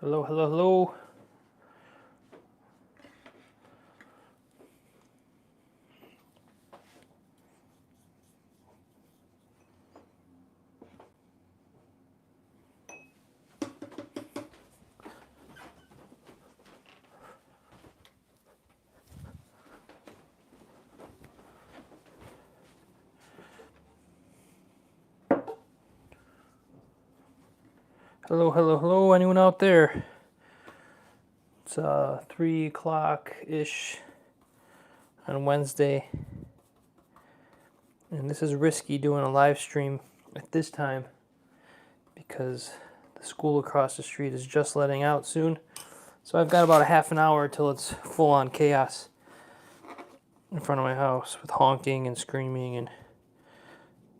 Hello, hello, hello. Hello, hello, hello. Anyone out there? It's 3 o'clock-ish on Wednesday. And this is risky doing a live stream at this time because the school across the street is just letting out soon. So I've got about a half an hour till it's full-on chaos in front of my house with honking and screaming.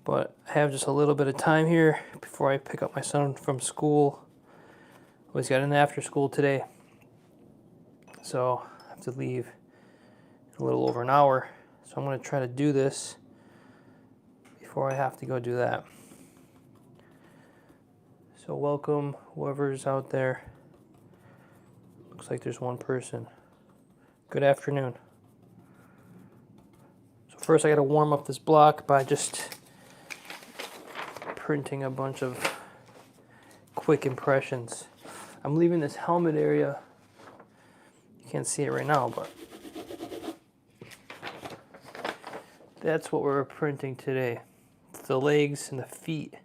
But I have just a little bit of time here before I pick up my son from school. He's got an after school today. So I have to leave in a little over an hour. So I'm going to try to do this before I have to go do that. So welcome, whoever's out there. Looks like there's one person. Good afternoon. So first I got to warm up this block by just printing a bunch of quick impressions. I'm leaving this helmet area. You can't see it right now, but that's what we're printing today. It's the legs and the feet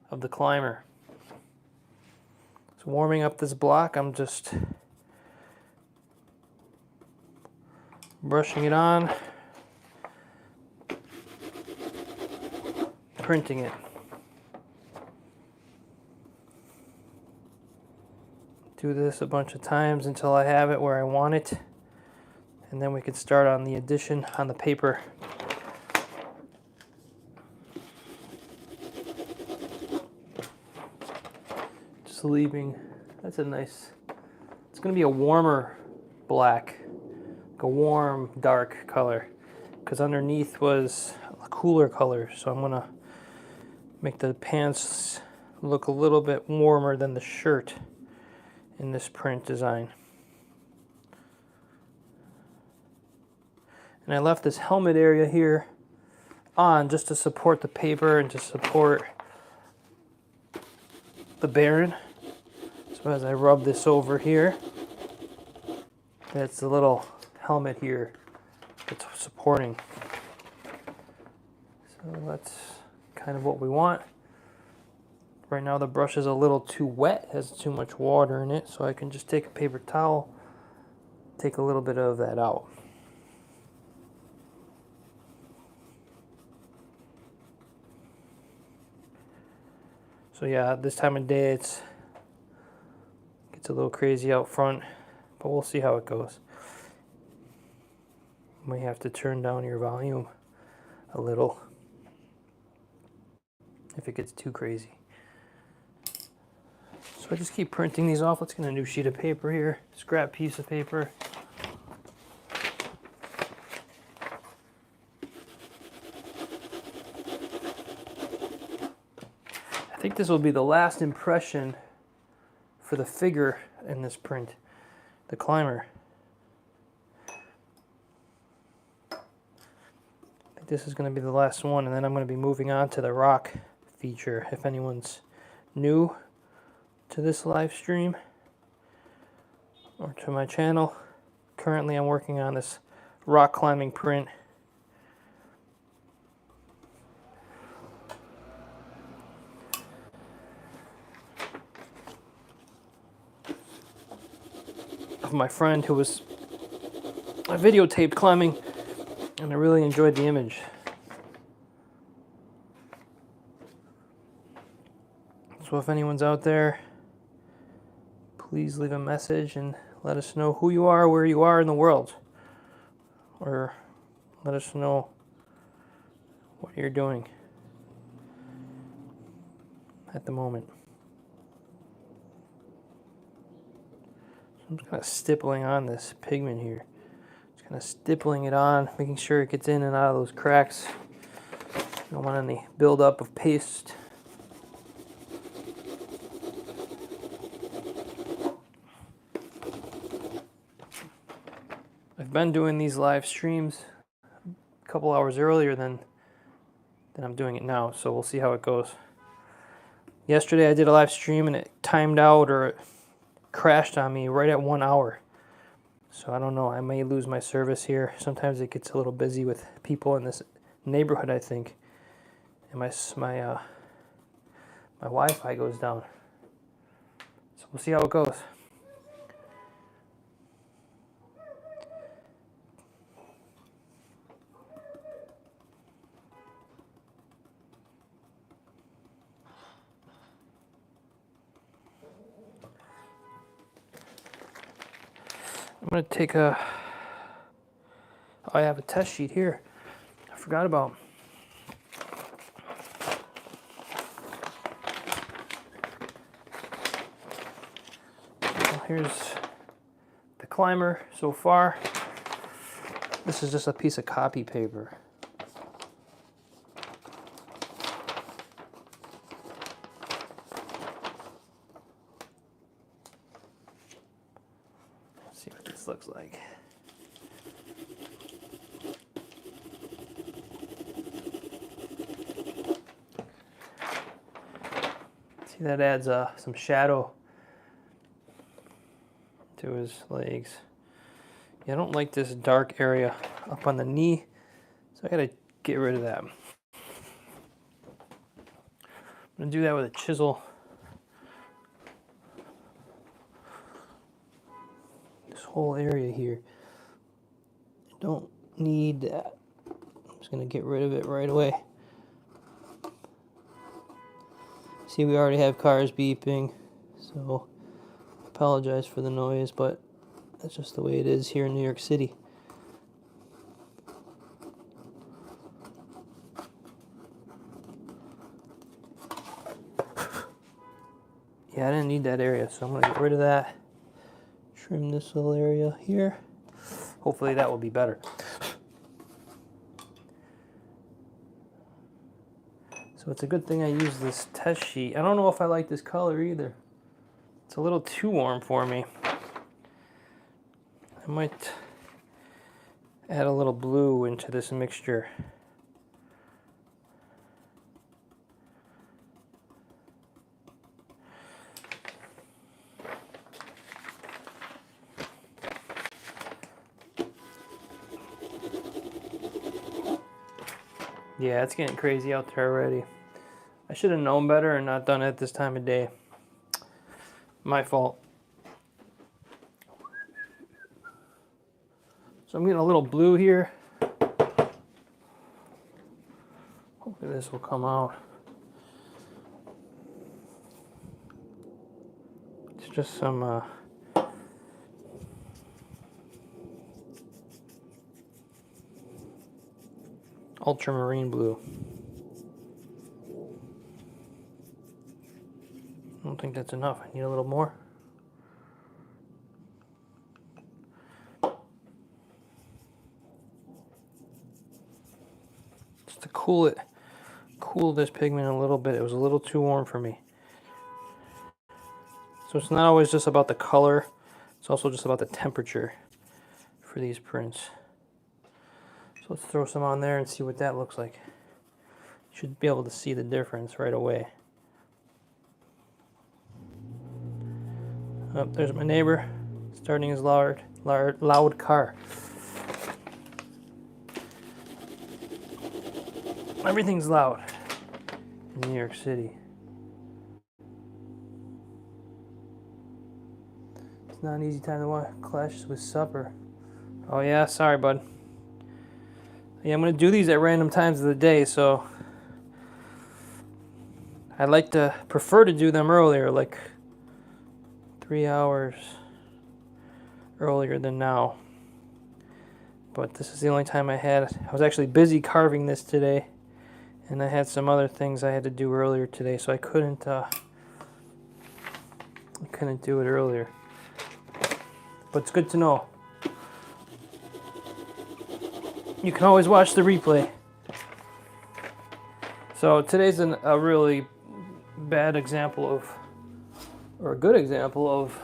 of the climber. So warming up this block, I'm just brushing it on, printing it. Do this a bunch of times until I have it where I want it, and then we can start on the addition on the paper. Just leaving, that's a nice, it's going to be a warmer black, like a warm dark color, because underneath was a cooler color, so I'm going to make the pants look a little bit warmer than the shirt in this print design. And I left this helmet area here on just to support the paper and to support the Baron. So as I rub this over here, that's the little helmet here that's supporting. So that's kind of what we want. Right now the brush is a little too wet, has too much water in it, so I can just take a paper towel, take a little bit of that out. So yeah, this time of day it gets a little crazy out front, but we'll see how it goes. You might have to turn down your volume a little if it gets too crazy. So I just keep printing these off. Let's get a new sheet of paper here, scrap piece of paper. I think this will be the last impression for the figure in this print, the climber. I think this is going to be the last one, and then I'm going to be moving on to the rock feature. If anyone's new to this live stream or to my channel, currently I'm working on this rock climbing print. Of my friend who was videotaped climbing, and I really enjoyed the image. So if anyone's out there, please leave a message and let us know who you are, where you are in the world, or let us know what you're doing at the moment. So I'm just kind of stippling on this pigment here. Just kind of stippling it on, making sure it gets in and out of those cracks. Don't want any buildup of paste. I've been doing these live streams a couple hours earlier than I'm doing it now, so we'll see how it goes. Yesterday I did a live stream and it timed out, or it crashed on me right at 1 hour. So I don't know, I may lose my service here. Sometimes it gets a little busy with people in this neighborhood, I think. And my Wi-Fi goes down. So we'll see how it goes. I'm going to take a... Oh, I have a test sheet here. I forgot about. Well, here's the climber so far. This is just a piece of copy paper. Let's see what this looks like. See, that adds some shadow to his legs. Yeah, I don't like this dark area up on the knee, so I gotta get rid of that. I'm gonna do that with a chisel. This whole area here, I don't need that. I'm just gonna get rid of it right away. See, we already have cars beeping, so I apologize for the noise, but that's just the way it is here in New York City. Yeah, I didn't need that area, so I'm going to get rid of that. Trim this little area here. Hopefully that will be better. So it's a good thing I use this test sheet. I don't know if I like this color either. It's a little too warm for me. I might add a little blue into this mixture. Yeah, it's getting crazy out there already. I should have known better and not done it this time of day. My fault. So I'm getting a little blue here. Hopefully this will come out. It's just some ultramarine blue. I don't think that's enough. I need a little more. Just to cool this pigment a little bit. It was a little too warm for me. So it's not always just about the color, it's also just about the temperature for these prints. So let's throw some on there and see what that looks like. You should be able to see the difference right away. Oh, there's my neighbor starting his loud car. Everything's loud in New York City. It's not an easy time to watch clashes with supper. Oh yeah, sorry bud. Yeah, I'm going to do these at random times of the day, so I'd like to prefer to do them earlier, like 3 hours earlier than now. But this is the only time I had. I was actually busy carving this today, and I had some other things I had to do earlier today, so I couldn't do it earlier. But it's good to know. You can always watch the replay. So today's a really bad example of, or a good example of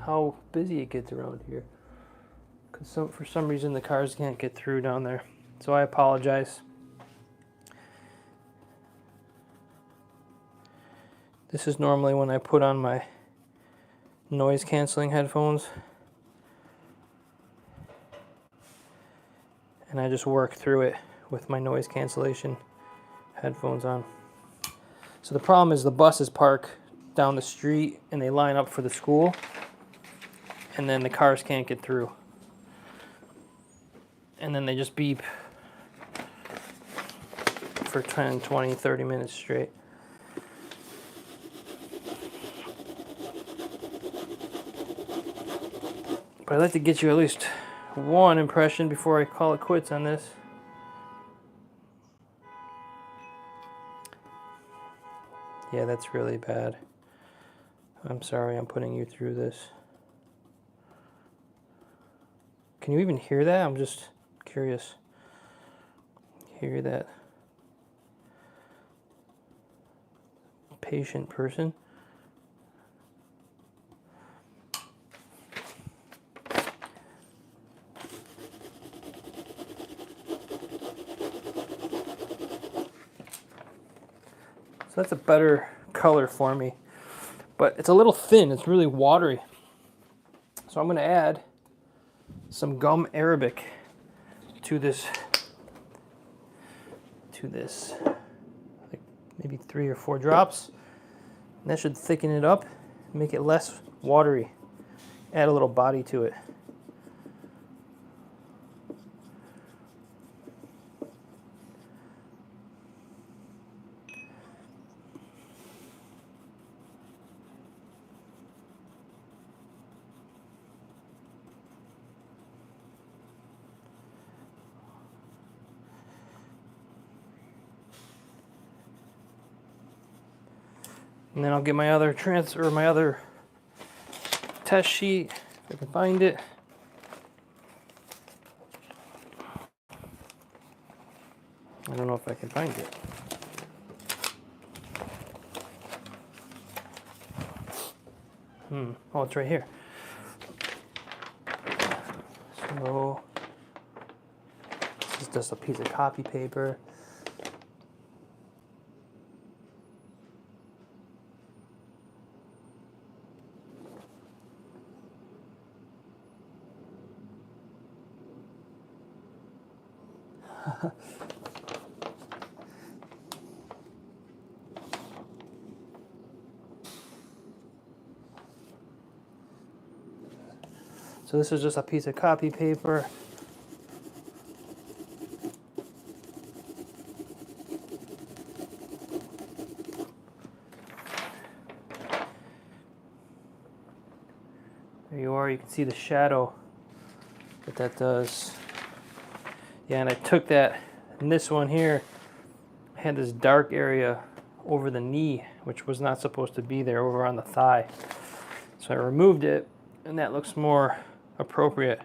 how busy it gets around here. because for some reason the cars can't get through down there. So I apologize. This is normally when I put on my noise canceling headphones and I just work through it with my noise cancellation headphones on. So the problem is the buses park down the street and they line up for the school, and then the cars can't get through. And then they just beep for 10, 20, 30 minutes straight. But I'd like to get you at least one impression before I call it quits on this. Yeah, that's really bad. I'm sorry I'm putting you through this. Can you even hear that? I'm just curious. Hear that? Patient person. So that's a better color for me, but it's a little thin. It's really watery. So I'm going to add some gum arabic to this, like maybe 3 or 4 drops. And that should thicken it up, make it less watery. Add a little body to it. And then I'll get my other test sheet, if I can find it. I don't know if I can find it. Oh, it's right here. So this is just a piece of copy paper. So this is just a piece of copy paper. There you are. You can see the shadow that does. Yeah, and I took that, and this one here had this dark area over the knee, which was not supposed to be there, over on the thigh. So I removed it, and that looks more appropriate.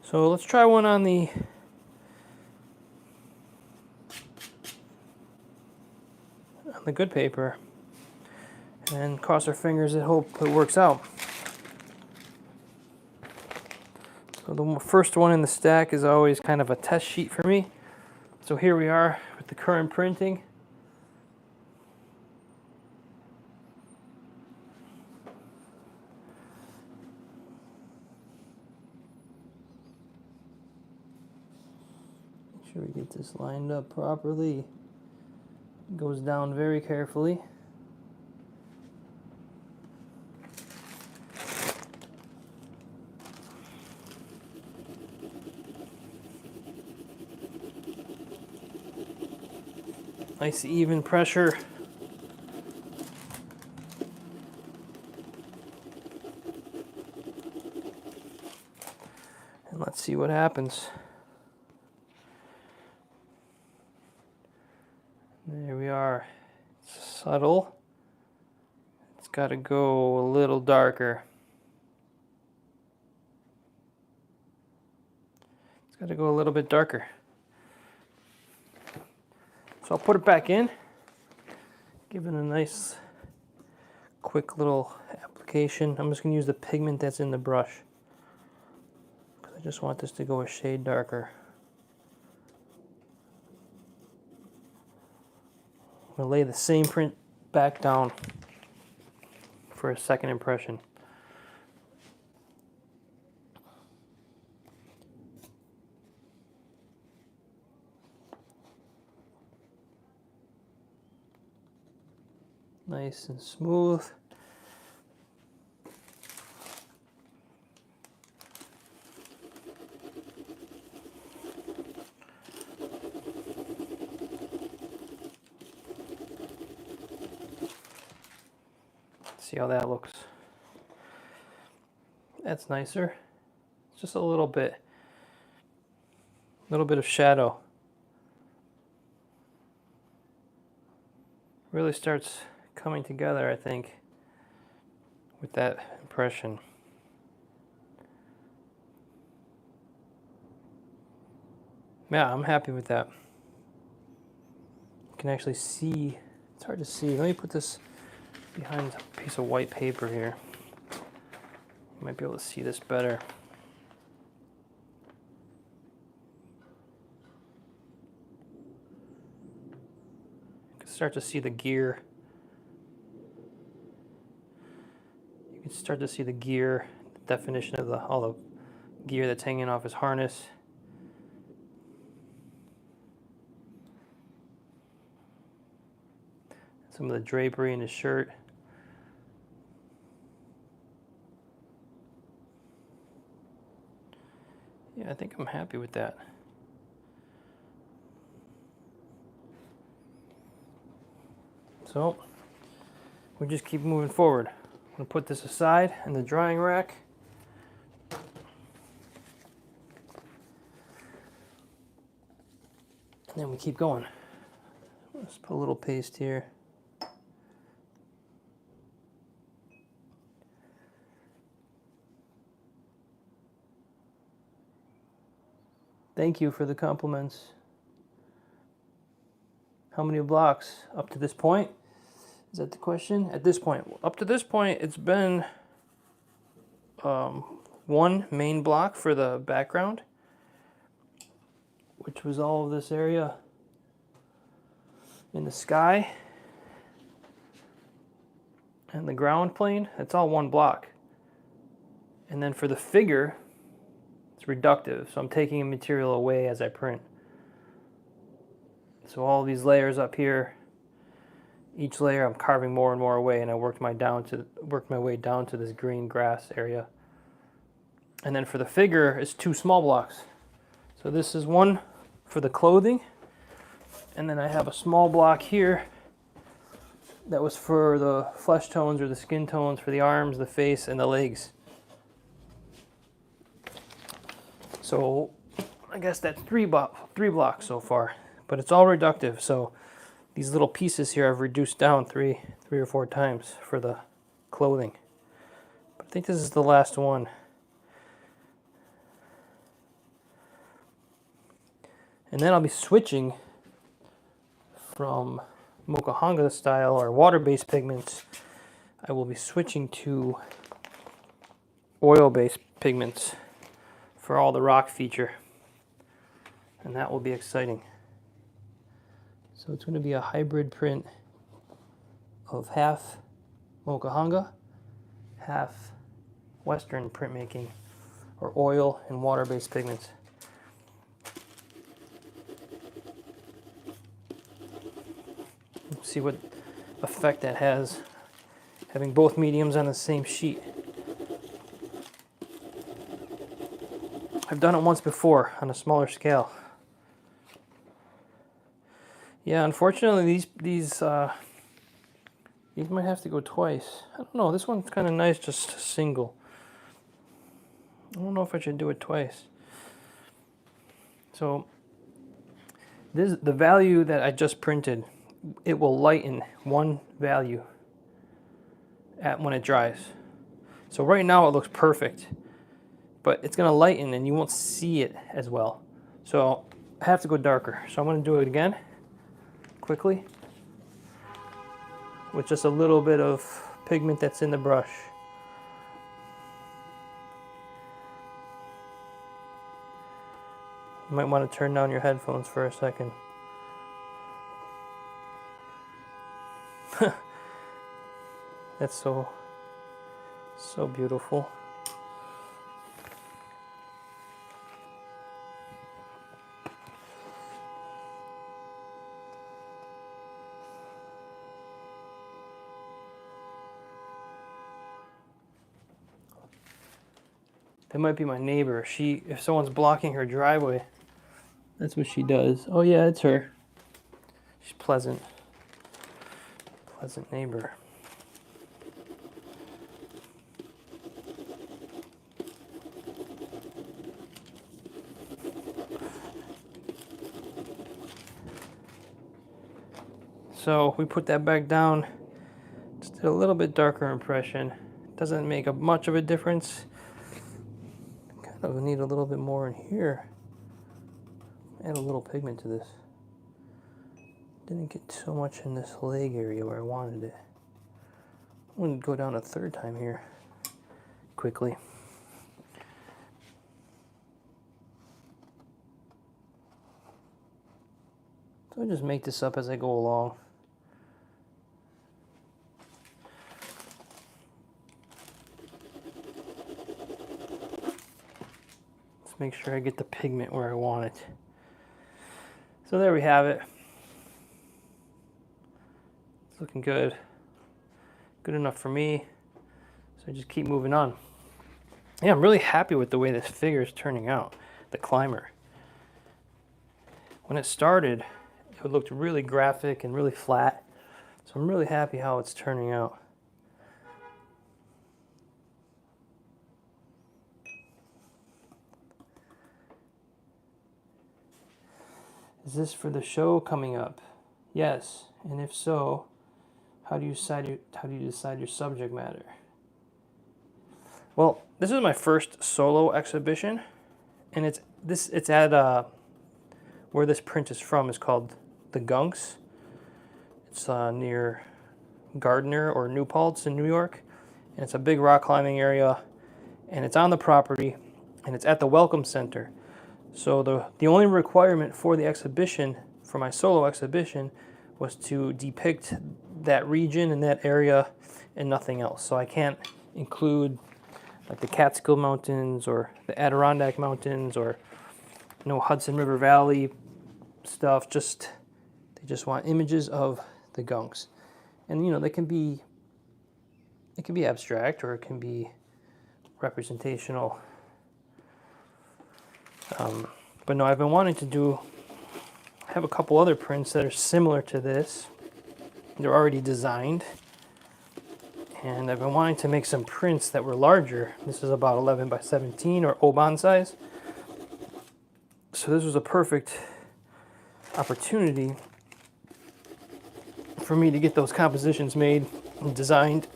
So let's try one on the good paper and cross our fingers and hope it works out. So the first one in the stack is always kind of a test sheet for me. So here we are with the current printing. Make sure we get this lined up properly. It goes down very carefully. Nice even pressure. And let's see what happens. There we are. It's subtle. It's got to go a little darker. got to go a little bit darker. So I'll put it back in, give it a nice quick little application. I'm just going to use the pigment that's in the brush, because I just want this to go a shade darker. I'm going to lay the same print back down for a second impression. Nice and smooth. See how that looks. That's nicer. It's just a little bit of shadow. Really starts coming together, I think, with that impression. Yeah, I'm happy with that. You can actually see, it's hard to see. Let me put this behind a piece of white paper here. You might be able to see this better. You can start to see the gear. You can start to see the gear, the definition of all the gear that's hanging off his harness. Some of the drapery in his shirt. Yeah, I think I'm happy with that. So, we just keep moving forward. I'm going to put this aside in the drying rack. And then we keep going. Let's put a little paste here. Thank you for the compliments. How many blocks up to this point? Is that the question? At this point, up to this point, it's been one main block for the background, which was all of this area in the sky and the ground plane. It's all one block. And then for the figure, it's reductive, so I'm taking a material away as I print. So all these layers up here, each layer I'm carving more and more away, and I worked my way down to this green grass area. And then for the figure, it's two small blocks. So this is one for the clothing, and then I have a small block here that was for the flesh tones or the skin tones for the arms, the face, and the legs. So I guess that's three blocks so far, but it's all reductive. So these little pieces here I've reduced down three or four times for the clothing. But I think this is the last one. And then I'll be switching from Mokuhanga style or water-based pigments. I will be switching to oil-based pigments for all the rock feature, and that will be exciting. So it's going to be a hybrid print of half Mokuhanga, half Western printmaking, or oil and water-based pigments. See what effect that has, having both mediums on the same sheet. I've done it once before on a smaller scale. Yeah, unfortunately these might have to go twice. I don't know, this one's kind of nice just single. I don't know if I should do it twice. So this, the value that I just printed, it will lighten one value when it dries. So right now it looks perfect, but it's going to lighten and you won't see it as well. So I have to go darker. So I'm going to do it again, quickly, with just a little bit of pigment that's in the brush. You might want to turn down your headphones for a second. That's so beautiful. That might be my neighbor. If someone's blocking her driveway, that's what she does. Oh yeah, it's her. She's pleasant. Pleasant neighbor. So we put that back down. Just did a little bit darker impression. Doesn't make much of a difference. Kind of need a little bit more in here. Add a little pigment to this. Didn't get so much in this leg area where I wanted it. I'm going to go down a third time here quickly. So I just make this up as I go along. Let's make sure I get the pigment where I want it. So there we have it. It's looking good. Good enough for me. So I just keep moving on. Yeah, I'm really happy with the way this figure is turning out, the climber. When it started, it looked really graphic and really flat. So I'm really happy how it's turning out. Is this for the show coming up? Yes, and if so, how do you decide your subject matter? Well, this is my first solo exhibition, and it's at where this print is from is called the Gunks. It's near Gardner or New Paltz in New York, and it's a big rock climbing area, and it's on the property, and it's at the Welcome Center. So the only requirement for the exhibition, for my solo exhibition, was to depict that region and that area and nothing else. So I can't include like the Catskill Mountains or the Adirondack Mountains or no Hudson River Valley stuff. They just want images of the Gunks. And you know, it can be abstract or it can be representational. But no, I've been wanting to have a couple other prints that are similar to this. They're already designed. And I've been wanting to make some prints that were larger. This is about 11 by 17 or Oban size. So this was a perfect opportunity for me to get those compositions made and designed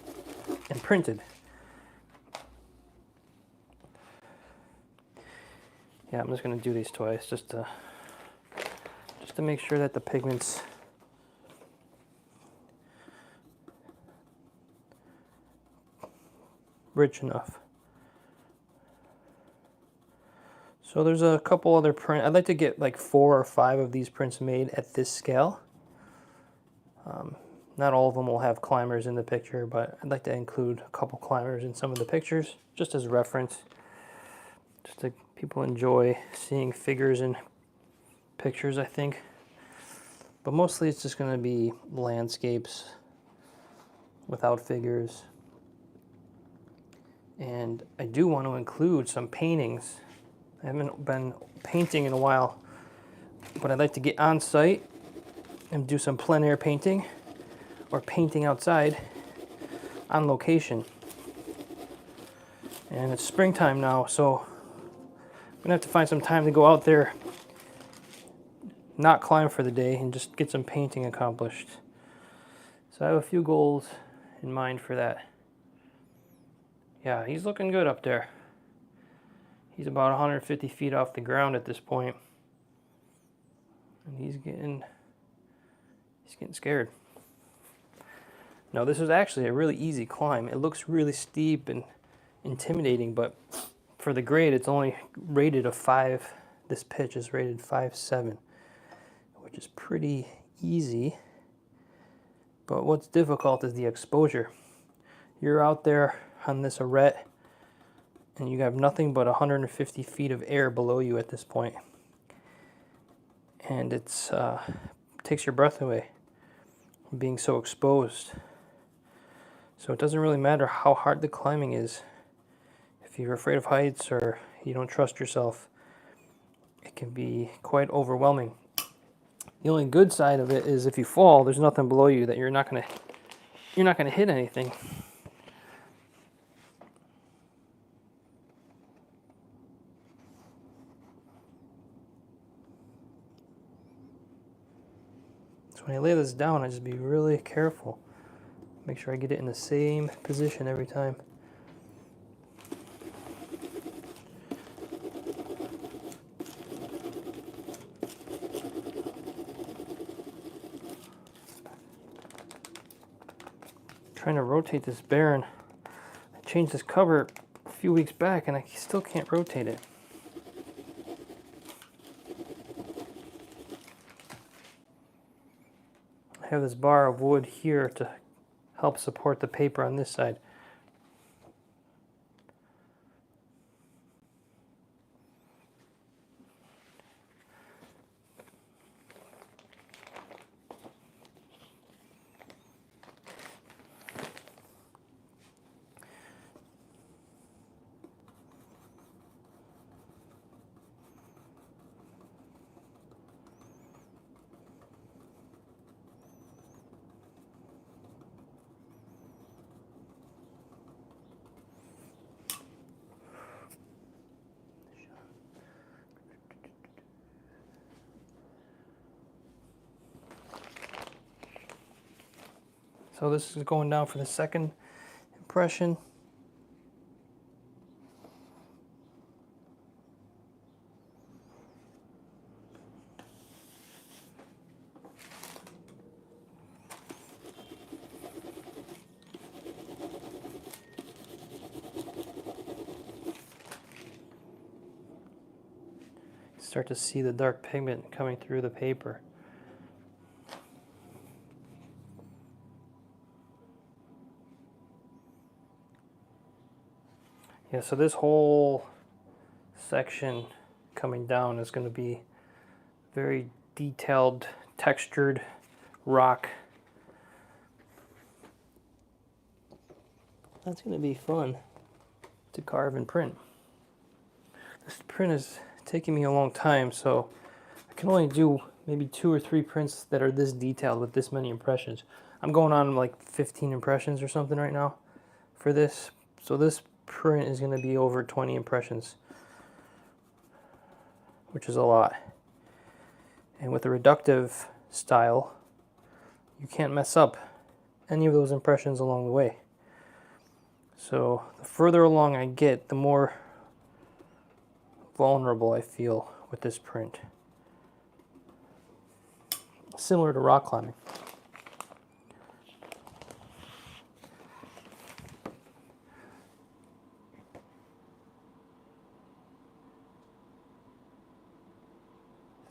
and printed. Yeah, I'm just going to do these twice just to make sure that the pigment's rich enough. So there's a couple other prints. I'd like to get like 4 or 5 of these prints made at this scale. Not all of them will have climbers in the picture, but I'd like to include a couple climbers in some of the pictures, just as reference. Just to people enjoy seeing figures in pictures, I think. But mostly it's just going to be landscapes without figures. And I do want to include some paintings. I haven't been painting in a while, but I'd like to get on site and do some plein air painting or painting outside on location. And it's springtime now, so I'm gonna have to find some time to go out there, not climb for the day, and just get some painting accomplished. So I have a few goals in mind for that. Yeah, he's looking good up there. He's about 150 feet off the ground at this point. And he's getting scared. Now this was actually a really easy climb. It looks really steep and intimidating, but for the grade it's only rated a 5. This pitch is rated 5.7, which is pretty easy. But what's difficult is the exposure. You're out there on this arete and you have nothing but 150 feet of air below you at this point. And it's takes your breath away being so exposed. So it doesn't really matter how hard the climbing is. If you're afraid of heights or you don't trust yourself, it can be quite overwhelming. The only good side of it is if you fall, there's nothing below you that you're not gonna hit anything. So when I lay this down, I just be really careful. Make sure I get it in the same position every time. Trying to rotate this bearing. I changed this cover a few weeks back and I still can't rotate it. I have this bar of wood here to help support the paper on this side. So this is going down for the second impression. Start to see the dark pigment coming through the paper. Yeah, so this whole section coming down is going to be very detailed, textured rock. That's going to be fun to carve and print. This print is taking me a long time, so I can only do maybe 2 or 3 prints that are this detailed with this many impressions. I'm going on like 15 impressions or something right now for this. So this print is going to be over 20 impressions, which is a lot. And with the reductive style, you can't mess up any of those impressions along the way. So the further along I get, the more vulnerable I feel with this print. Similar to rock climbing.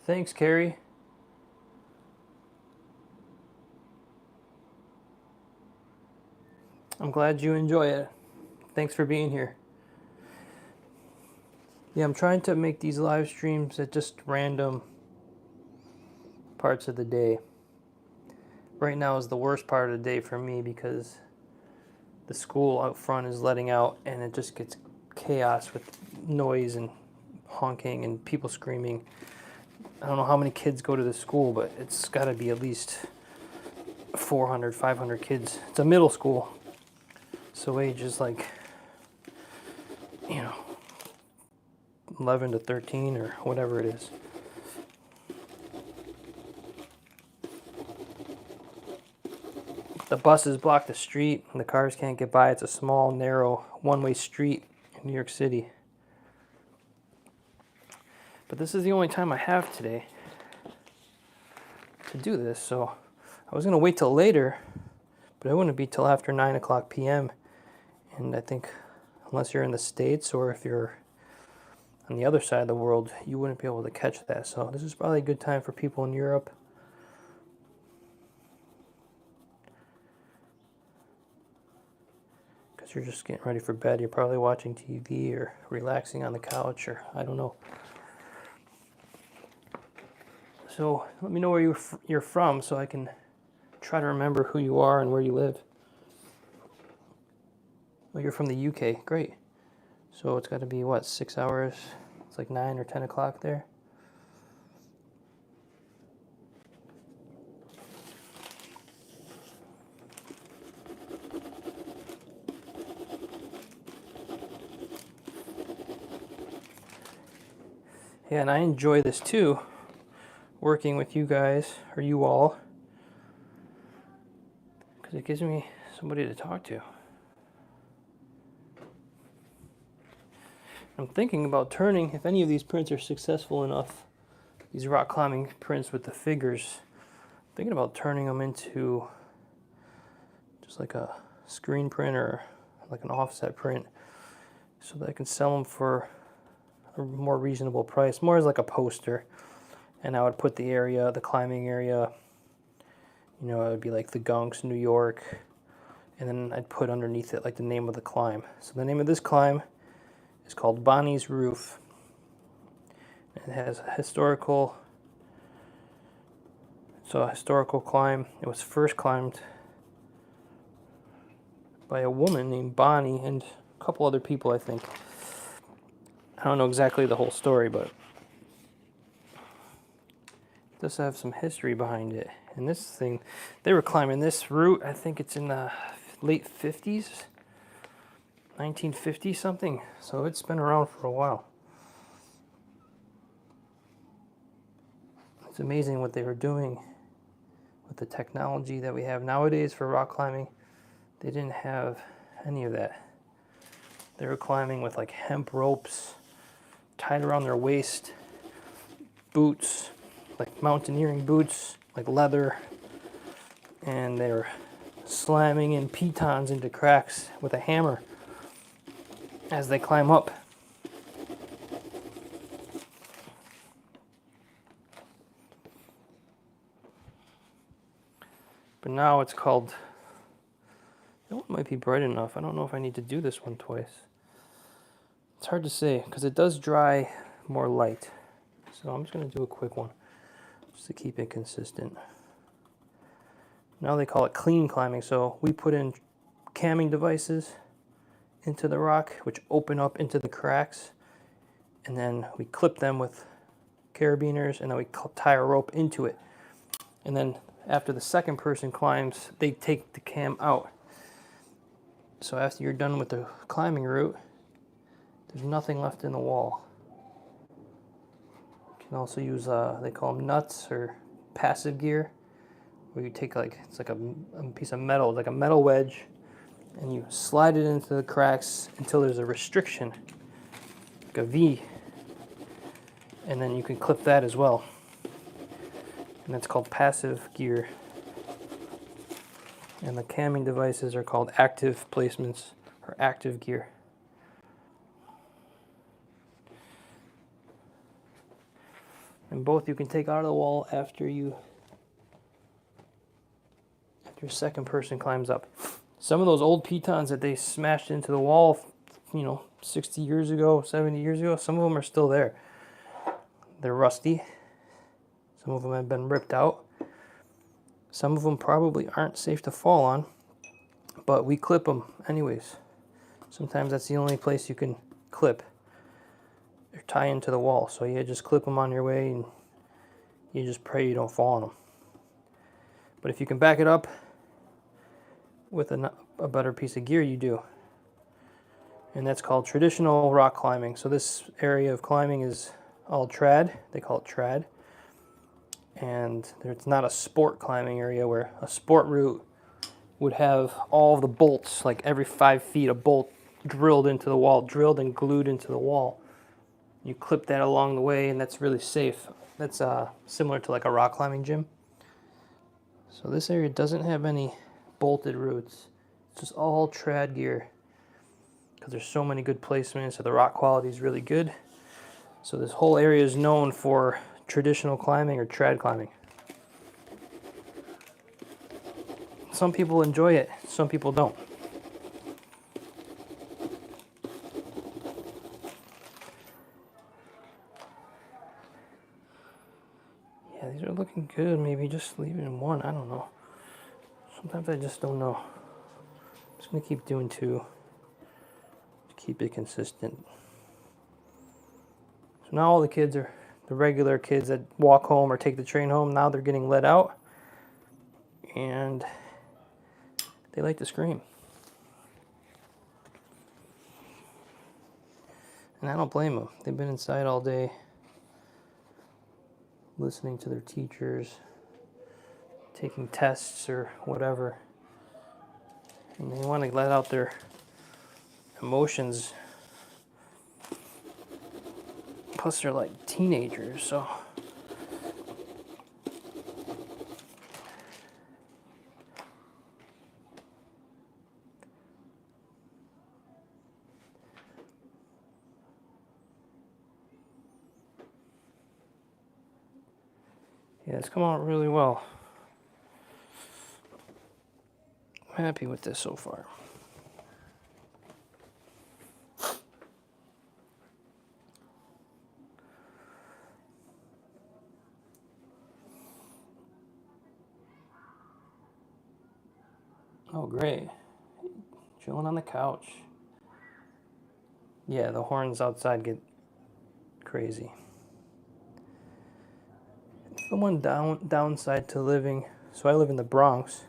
Thanks, Carrie. I'm glad you enjoy it. Thanks for being here. Yeah, I'm trying to make these live streams at just random parts of the day. Right now is the worst part of the day for me because the school out front is letting out and it just gets chaos with noise and honking and people screaming. I don't know how many kids go to the school, but it's got to be at least 400, 500 kids. It's a middle school, so ages like, 11 to 13 or whatever it is. The buses block the street and the cars can't get by. It's a small, narrow, one-way street in New York City. But this is the only time I have today. to do this. So I was going to wait till later, but it wouldn't be till after 9 o'clock p.m. And I think unless you're in the States or if you're on the other side of the world, you wouldn't be able to catch that. So this is probably a good time for people in Europe. Because you're just getting ready for bed. You're probably watching TV or relaxing on the couch, or I don't know. So let me know where you're from so I can try to remember who you are and where you live. Oh, you're from the UK. Great. So it's got to be, what, 6 hours? It's like 9 or 10 o'clock there. Yeah, and I enjoy this too, working with you guys, or you all, because it gives me somebody to talk to. I'm thinking about turning, if any of these prints are successful enough, these rock climbing prints with the figures, I'm thinking about turning them into just like a screen print or like an offset print so that I can sell them for a more reasonable price, more as like a poster. And I would put the area, the climbing area, you know, it would be like the Gunks, New York, and then I'd put underneath it like the name of the climb. So the name of this climb is called Bonnie's Roof. It has a historical climb. It was first climbed by a woman named Bonnie and a couple other people, I think. I don't know exactly the whole story, but it does have some history behind it. And this thing, they were climbing this route, I think it's in the late 50s, 1950 something. So it's been around for a while. It's amazing what they were doing with the technology that we have nowadays for rock climbing. They didn't have any of that. They were climbing with like hemp ropes tied around their waist, boots, like mountaineering boots, like leather, and they were slamming in pitons into cracks with a hammer as they climb up. But now it's called, that one might be bright enough. I don't know if I need to do this one twice. It's hard to say because it does dry more light. So I'm just going to do a quick one just to keep it consistent. Now they call it clean climbing. So we put in camming devices into the rock, which open up into the cracks. And then we clip them with carabiners, and then we tie a rope into it. And then after the second person climbs, they take the cam out. So after you're done with the climbing route, there's nothing left in the wall. You can also use, they call them nuts or passive gear, where you take like, it's like a piece of metal, like a metal wedge, and you slide it into the cracks until there's a restriction, like a V, and then you can clip that as well. And that's called passive gear. And the camming devices are called active placements or active gear. And both you can take out of the wall after your second person climbs up. Some of those old pitons that they smashed into the wall, 60 years ago, 70 years ago, some of them are still there. They're rusty. Some of them have been ripped out. Some of them probably aren't safe to fall on, but we clip them anyways. Sometimes that's the only place you can clip or tie into the wall. So you just clip them on your way and you just pray you don't fall on them. But if you can back it up with a better piece of gear, you do. And that's called traditional rock climbing. So this area of climbing is all trad. They call it trad. And it's not a sport climbing area where a sport route would have all the bolts, like every 5 feet a bolt drilled into the wall, drilled and glued into the wall. You clip that along the way, and that's really safe. That's similar to like a rock climbing gym. So this area doesn't have any bolted roots. It's just all trad gear because there's so many good placements, so the rock quality is really good. So this whole area is known for traditional climbing or trad climbing. Some people enjoy it, some people don't. Yeah, these are looking good. Maybe just leave it in one, I don't know. Sometimes I just don't know. I'm just gonna keep doing two to keep it consistent. So now all the kids are the regular kids that walk home or take the train home. Now they're getting let out and they like to scream. And I don't blame them. They've been inside all day listening to their teachers, taking tests or whatever. And they want to let out their emotions. Plus they're like teenagers, so. Yeah, it's come out really well. I'm happy with this so far. Oh, great. Chilling on the couch. Yeah, the horns outside get crazy. It's the one downside to living. So I live in the Bronx.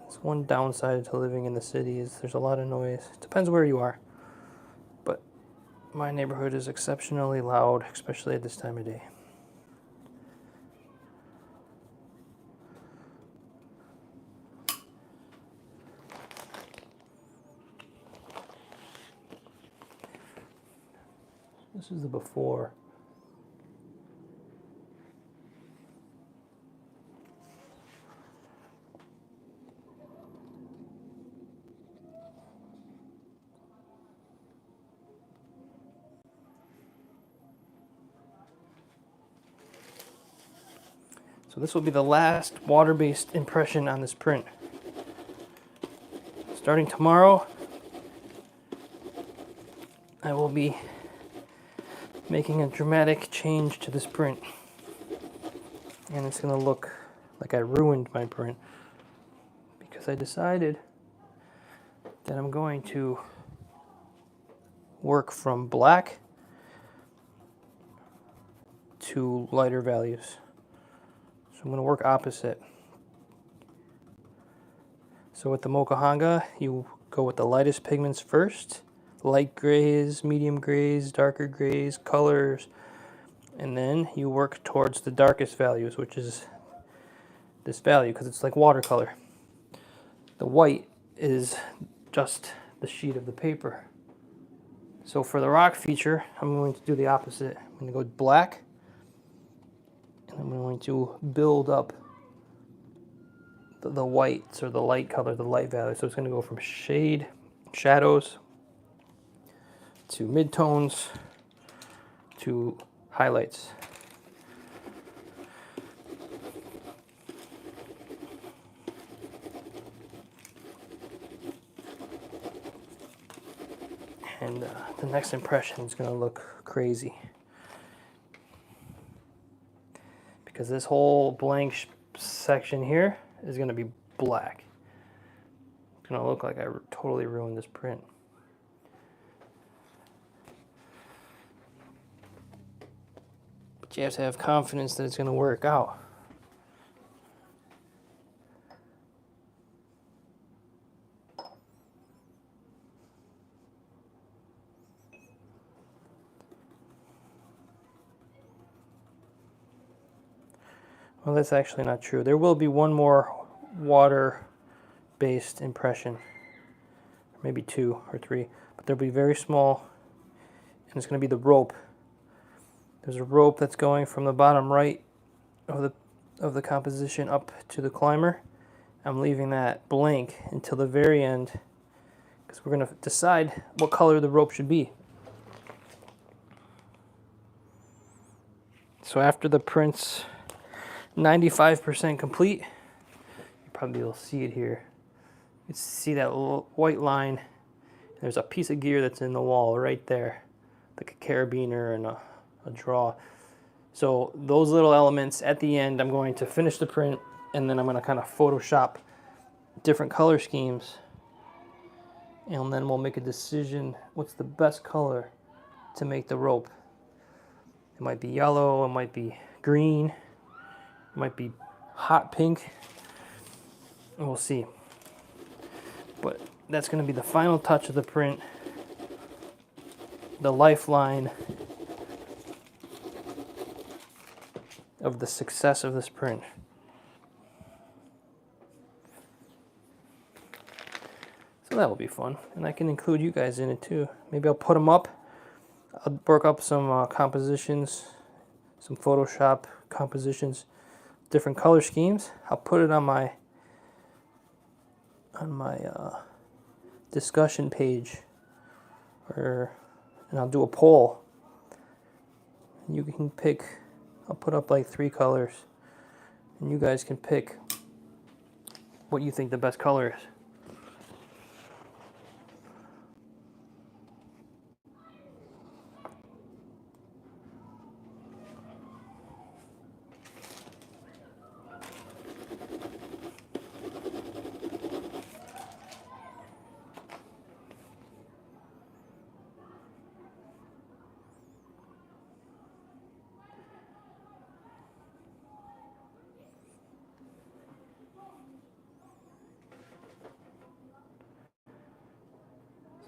It's one downside to living in the city is there's a lot of noise. It depends where you are. But my neighborhood is exceptionally loud, especially at this time of day. This is the before. So this will be the last water-based impression on this print. Starting tomorrow, I will be making a dramatic change to this print. And it's going to look like I ruined my print because I decided that I'm going to work from black to lighter values. So I'm going to work opposite. So with the Mokuhanga, you go with the lightest pigments first, light grays, medium grays, darker grays, colors, and then you work towards the darkest values, which is this value, because it's like watercolor. The white is just the sheet of the paper. So for the rock feature, I'm going to do the opposite. I'm going to go black, and I'm going to build up the whites or the light color, the light value. So it's going to go from shadows, to midtones, to highlights. And the next impression is going to look crazy. Because this whole blank section here is going to be black. It's going to look like I totally ruined this print. But you have to have confidence that it's going to work out. Well, that's actually not true. There will be one more water-based impression, maybe 2 or 3, but they'll be very small, and it's going to be the rope. There's a rope that's going from the bottom right of the of the composition up to the climber. I'm leaving that blank until the very end because we're going to decide what color the rope should be. So after the print's 95% complete, you probably will see it here. You can see that little white line. There's a piece of gear that's in the wall right there, like a carabiner and a draw. So those little elements at the end, I'm going to finish the print, and then I'm going to kind of Photoshop different color schemes, and then we'll make a decision what's the best color to make the rope. It might be yellow, it might be green, it might be hot pink, and we'll see. But that's going to be the final touch of the print, the lifeline of the success of this print. So that will be fun, and I can include you guys in it too. Maybe I'll put them up. I'll work up some compositions, some Photoshop compositions, different color schemes. I'll put it on my discussion page, and I'll do a poll. You can pick. I'll put up like 3 colors, and you guys can pick what you think the best color is.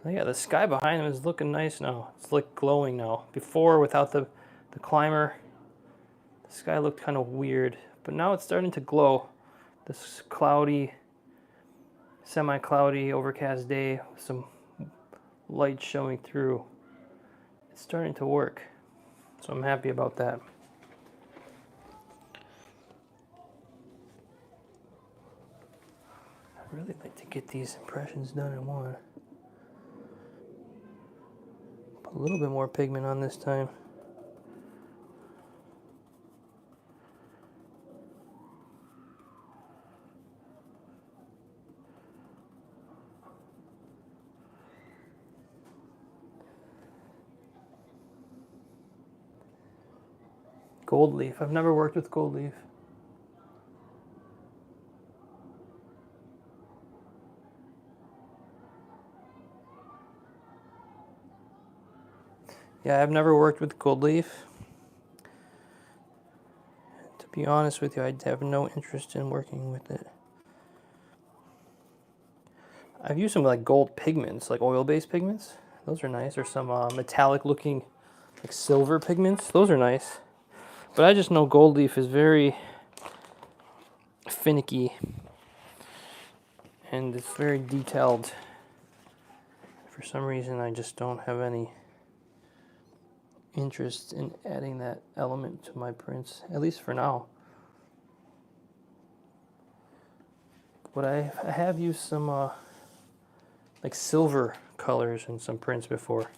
So yeah, the sky behind him is looking nice now. It's like glowing now. Before, without the climber, the sky looked kind of weird, but now it's starting to glow. This cloudy, semi-cloudy, overcast day with some light showing through. It's starting to work, so I'm happy about that. I'd really like to get these impressions done in one. Put a little bit more pigment on this time. Gold leaf. I've never worked with gold leaf. Yeah, I've never worked with gold leaf. To be honest with you, I have no interest in working with it. I've used some like gold pigments, like oil-based pigments. Those are nice. Or some metallic-looking, like silver pigments. Those are nice. But I just know gold leaf is very finicky, and it's very detailed. For some reason, I just don't have any interest in adding that element to my prints, at least for now. But I have used some like silver colors in some prints before,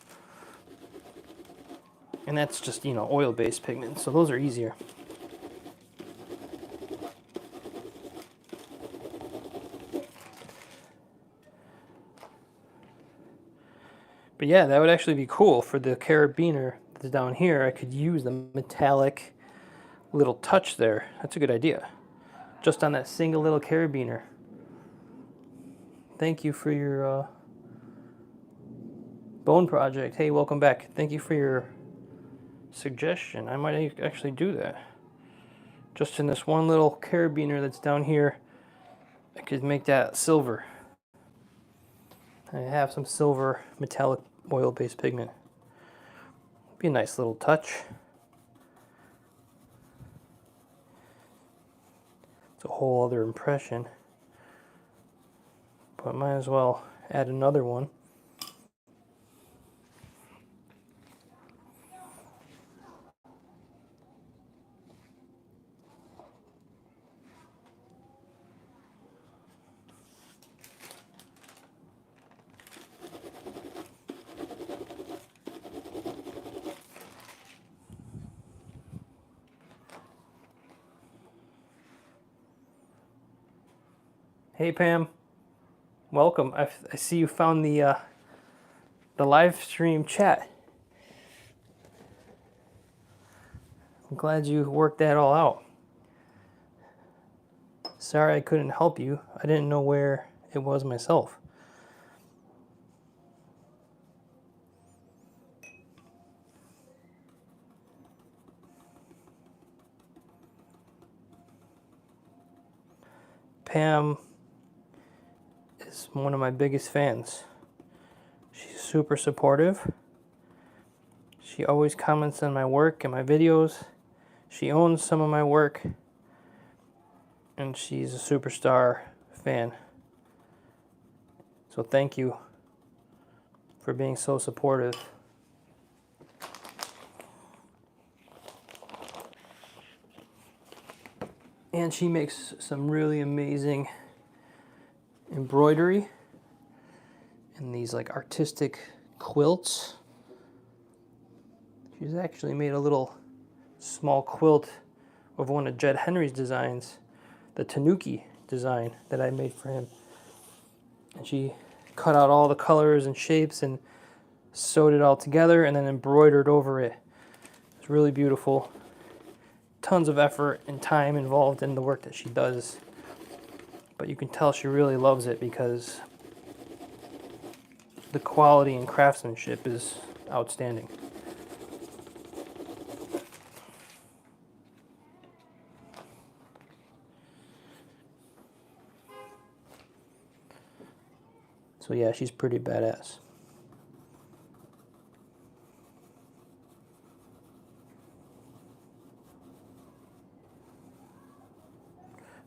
and that's just, you know, oil-based pigments, so those are easier. But yeah, that would actually be cool for the carabiner that's down here. I could use the metallic little touch there. That's a good idea. Just on that single little carabiner. Thank you for your bone project. Hey, welcome back. Thank you for your suggestion. I might actually do that. Just in this one little carabiner that's down here, I could make that silver. I have some silver metallic oil-based pigment. Be a nice little touch. It's a whole other impression, but might as well add another one. Hey Pam, welcome. I see you found the live stream chat. I'm glad you worked that all out. Sorry I couldn't help you. I didn't know where it was myself. Pam is one of my biggest fans. She's super supportive. She always comments on my work and my videos. She owns some of my work. And she's a superstar fan. So thank you for being so supportive. And she makes some really amazing embroidery and these like artistic quilts. She's actually made a little small quilt of one of Jed Henry's designs, the Tanuki design that I made for him. And she cut out all the colors and shapes and sewed it all together and then embroidered over it. It's really beautiful. Tons of effort and time involved in the work that she does. But you can tell she really loves it because the quality and craftsmanship is outstanding. So yeah, she's pretty badass.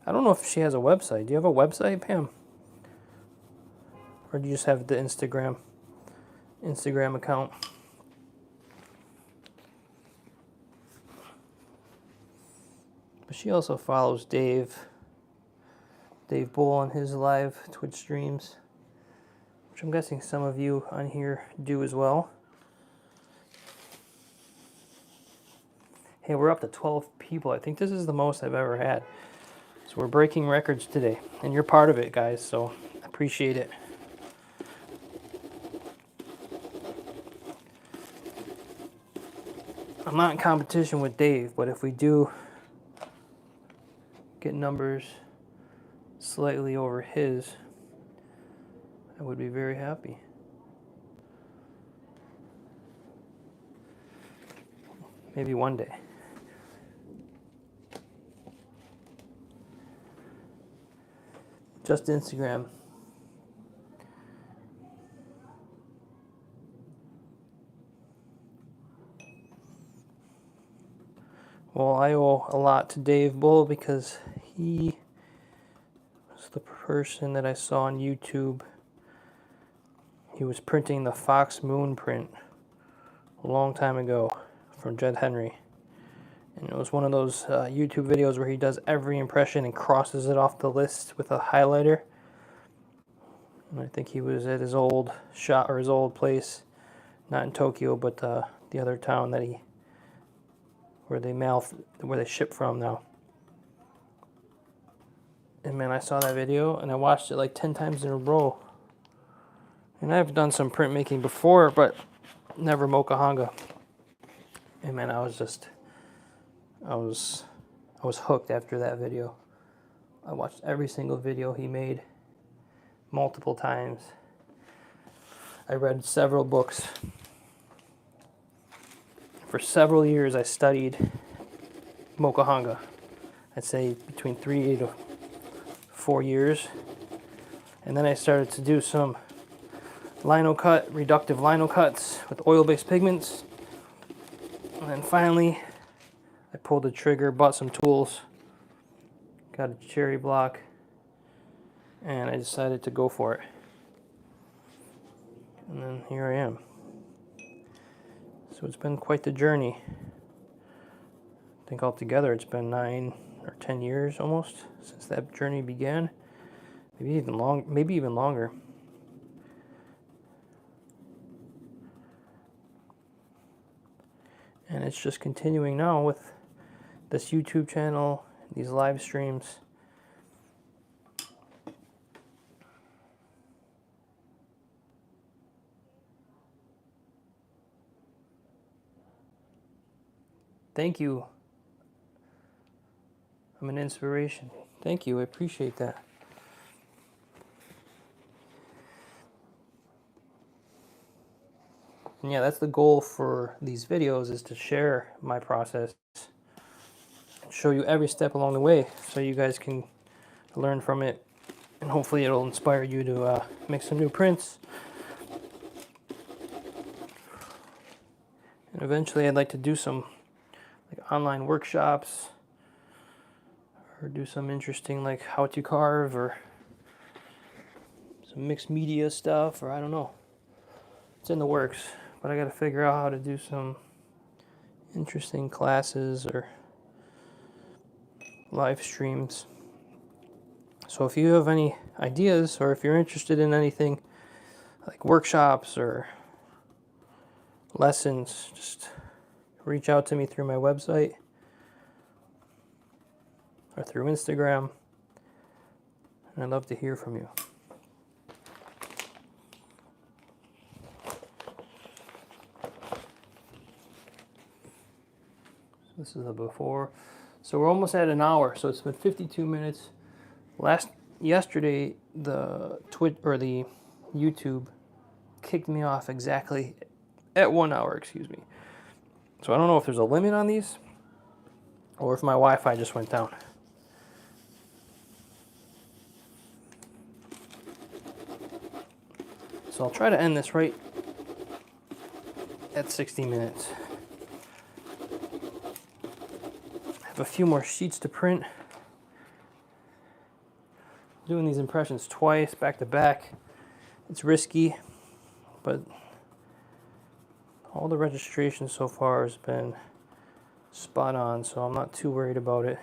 I don't know if she has a website. Do you have a website, Pam? Or do you just have the Instagram account? But she also follows Dave Bull on his live Twitch streams, which I'm guessing some of you on here do as well. Hey, we're up to 12 people. I think this is the most I've ever had. So we're breaking records today, and you're part of it, guys, so I appreciate it. I'm not in competition with Dave, but if we do get numbers slightly over his, I would be very happy. Maybe one day. Just Instagram. Well, I owe a lot to Dave Bull because he was the person that I saw on YouTube. He was printing the Fox Moon print a long time ago from Jed Henry. And it was one of those YouTube videos where he does every impression and crosses it off the list with a highlighter. And I think he was at his old shop or his old place, not in Tokyo, but the other town that where they ship from now. And man, I saw that video and I watched it like 10 times in a row. And I've done some printmaking before, but never Mokuhanga. And man, I was hooked after that video. I watched every single video he made multiple times. I read several books. For several years I studied Mokuhanga. I'd say between 3 to 4 years. And then I started to do some lino cut, reductive lino cuts with oil-based pigments. And then finally I pulled the trigger, bought some tools, got a cherry block, and I decided to go for it. And then here I am. So it's been quite the journey. I think altogether it's been 9 or 10 years almost since that journey began. Maybe even longer. And it's just continuing now with this YouTube channel, these live streams. Thank you. I'm an inspiration. Thank you. I appreciate that. And yeah, that's the goal for these videos, is to share my process, show you every step along the way so you guys can learn from it, and hopefully it'll inspire you to make some new prints. And eventually I'd like to do some like online workshops, or do some interesting like how to carve, or some mixed media stuff, or I don't know. It's in the works, but I got to figure out how to do some interesting classes or live streams. So if you have any ideas, or if you're interested in anything like workshops or lessons, just reach out to me through my website or through Instagram, and I'd love to hear from you. This is the before. So we're almost at an hour, so it's been 52 minutes. Yesterday, the the YouTube kicked me off exactly at 1 hour, excuse me. So I don't know if there's a limit on these, or if my Wi-Fi just went down. So I'll try to end this right at 60 minutes. I have a few more sheets to print. Doing these impressions twice, back to back, it's risky, but all the registration so far has been spot on, so I'm not too worried about it.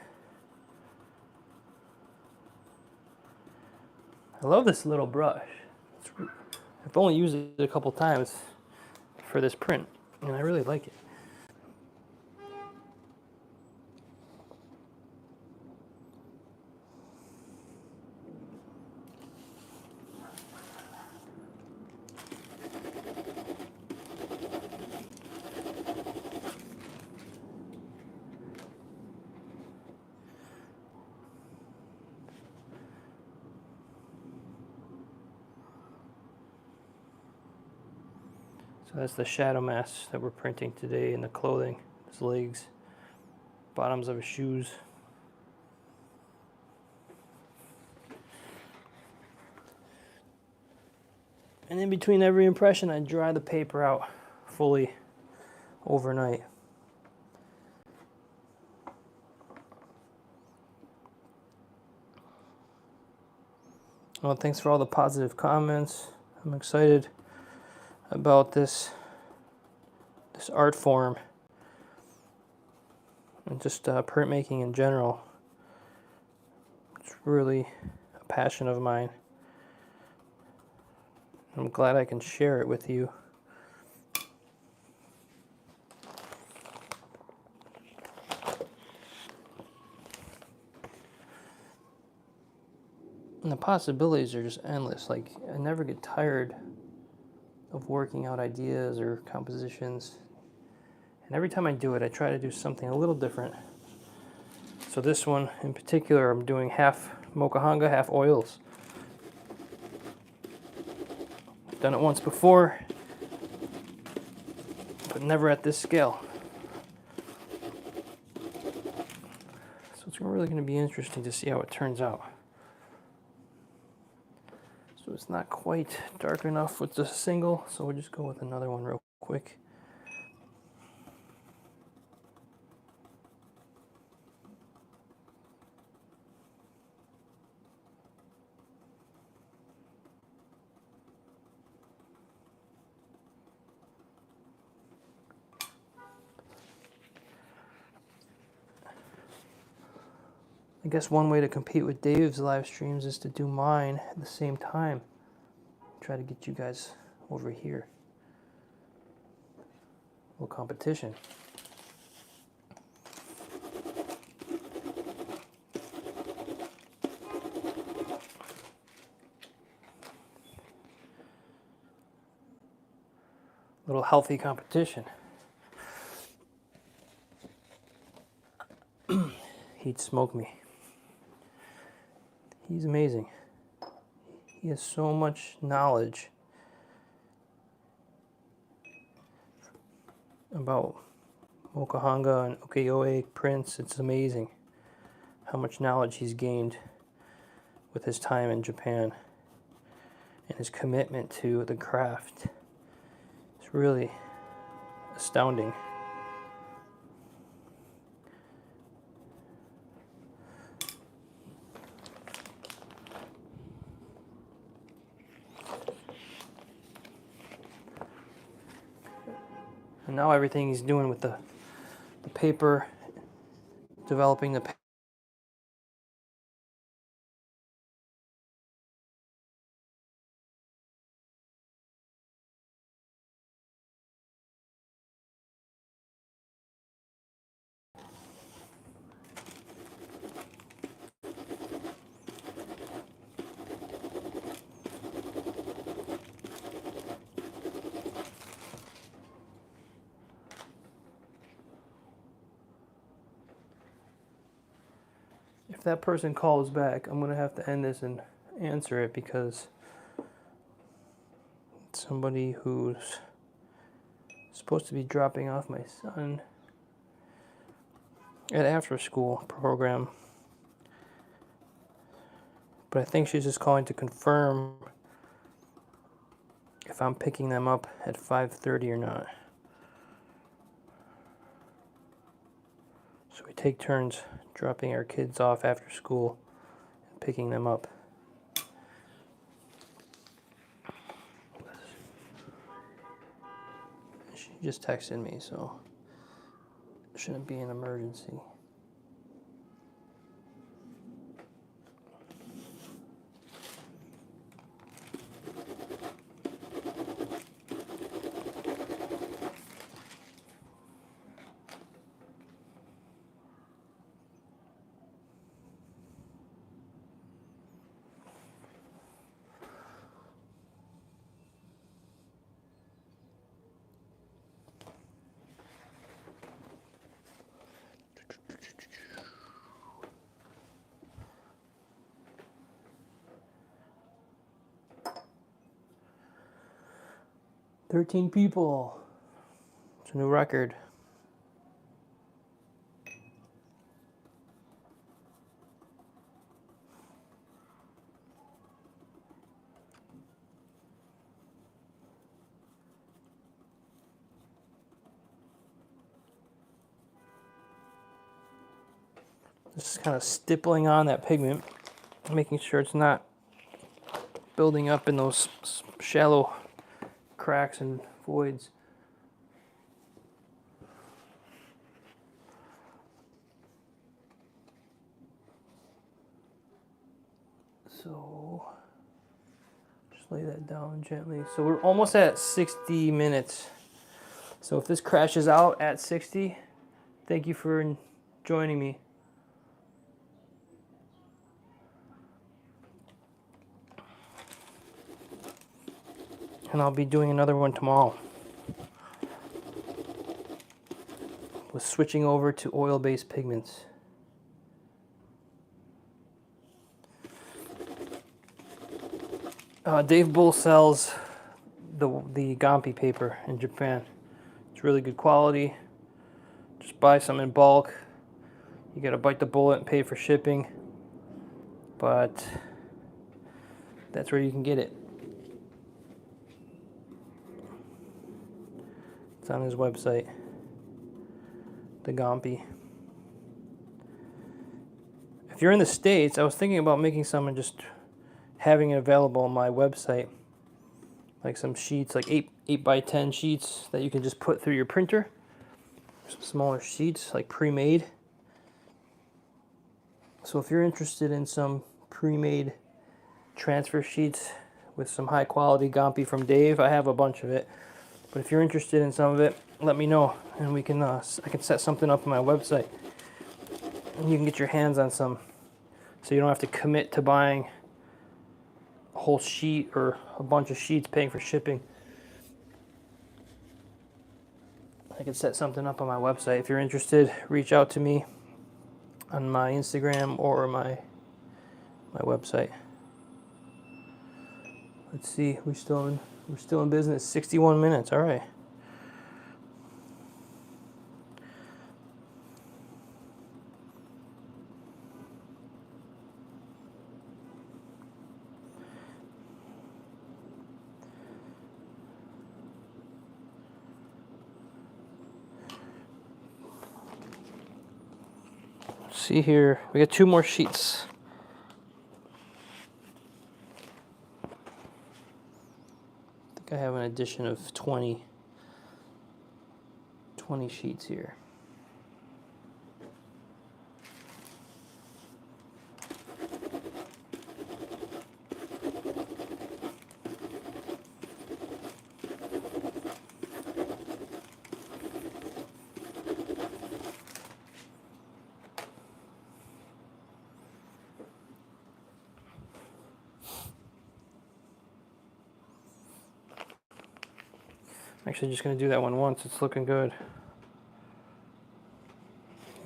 I love this little brush. I've only used it a couple times for this print, and I really like it. So that's the shadow mask that we're printing today, in the clothing, his legs, bottoms of his shoes. And in between every impression, I dry the paper out fully overnight. Well, thanks for all the positive comments. I'm excited about this art form, and just printmaking in general. It's really a passion of mine. I'm glad I can share it with you. And the possibilities are just endless. Like, I never get tired of working out ideas or compositions. And every time I do it, I try to do something a little different. So this one in particular, I'm doing half Mokuhanga, half oils. I've done it once before, but never at this scale. So it's really going to be interesting to see how it turns out. So it's not quite dark enough with the single, so we'll just go with another one real quick. I guess one way to compete with Dave's live streams is to do mine at the same time. Try to get you guys over here. A little competition. A little healthy competition. he'd smoke me. He's amazing. He has so much knowledge about Mokuhanga and ukiyo-e prints. It's amazing how much knowledge he's gained with his time in Japan and his commitment to the craft. It's really astounding. And now everything he's doing with the paper, developing the If that person calls back, I'm going to have to end this and answer it because it's somebody who's supposed to be dropping off my son at after school program. But I think she's just calling to confirm if I'm picking them up at 5:30 or not. So we take turns dropping our kids off after school and picking them up. She just texted me, so it shouldn't be an emergency. "13 people. It's a new record. Just kind of stippling on that pigment, making sure it's not building up in those shallow cracks and voids. So just lay that down gently. So we're almost at 60 minutes. So if this crashes out at 60, thank you for joining me. And I'll be doing another one tomorrow. With switching over to oil-based pigments. Dave Bull sells the Gampi paper in Japan. It's really good quality. Just buy some in bulk. You gotta bite the bullet and pay for shipping. But that's where you can get it. It's on his website. The Gampi. If you're in the States, I was thinking about making some and just having it available on my website. Like some sheets, like 8 by 10 sheets that you can just put through your printer. Some smaller sheets, like pre-made. So if you're interested in some pre-made transfer sheets with some high quality Gampi from Dave, I have a bunch of it. But if you're interested in some of it, let me know, and we can I can set something up on my website, and you can get your hands on some, so you don't have to commit to buying a whole sheet or a bunch of sheets, paying for shipping. I can set something up on my website. If you're interested, reach out to me. on my Instagram or my website. Let's see, we're still in business. 61 minutes. All right. See here, we got 2 more sheets. I think I have an addition of 20 sheets here. I'm actually just going to do that one once. It's looking good.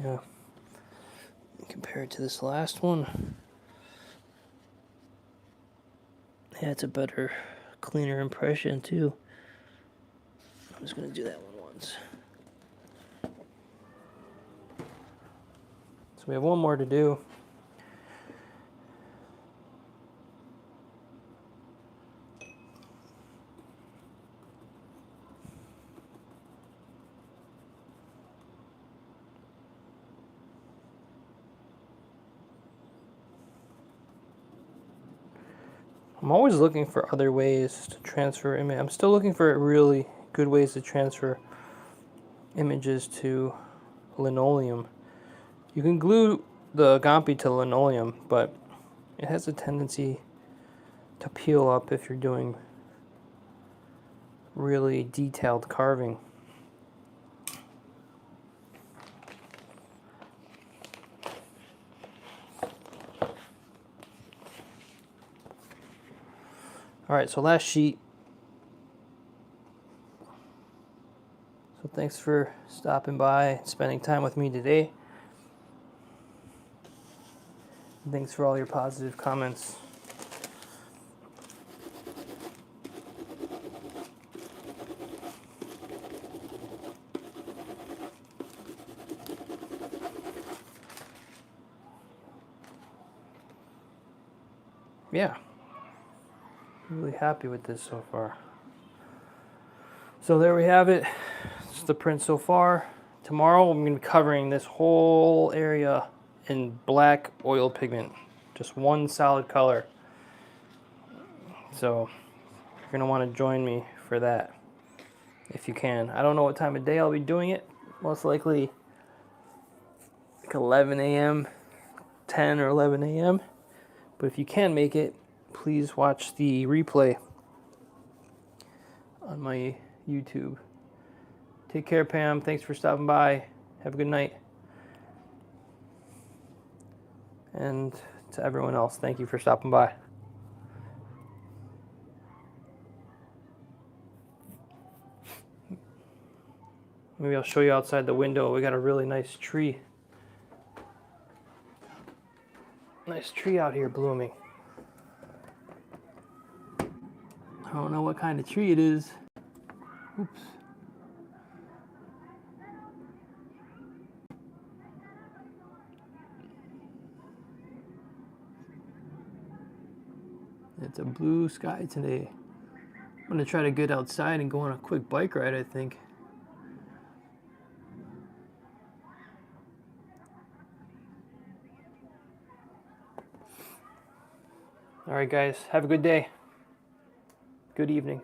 Yeah. Compared to this last one, yeah, it's a better, cleaner impression too. I'm just going to do that one once. So we have one more to do. I'm always looking for other ways to transfer image. I'm still looking for really good ways to transfer images to linoleum. You can glue the Gampi to linoleum, but it has a tendency to peel up if you're doing really detailed carving. All right, so last sheet. So thanks for stopping by and spending time with me today. And thanks for all your positive comments. Yeah, really happy with this so far. So there we have it. It's the print so far. Tomorrow I'm going to be covering this whole area in black oil pigment. Just one solid color. So you're going to want to join me for that if you can. I don't know what time of day I'll be doing it. Most likely like 11 a.m., 10 or 11 a.m. But if you can make it, please watch the replay on my YouTube. Take care, Pam. Thanks for stopping by. Have a good night. And to everyone else, thank you for stopping by. Maybe I'll show you outside the window. We got a really nice tree. Nice tree out here blooming. I don't know what kind of tree it is. Oops. It's a blue sky today. I'm gonna try to get outside and go on a quick bike ride, I think. All right, guys, have a good day. Good evening.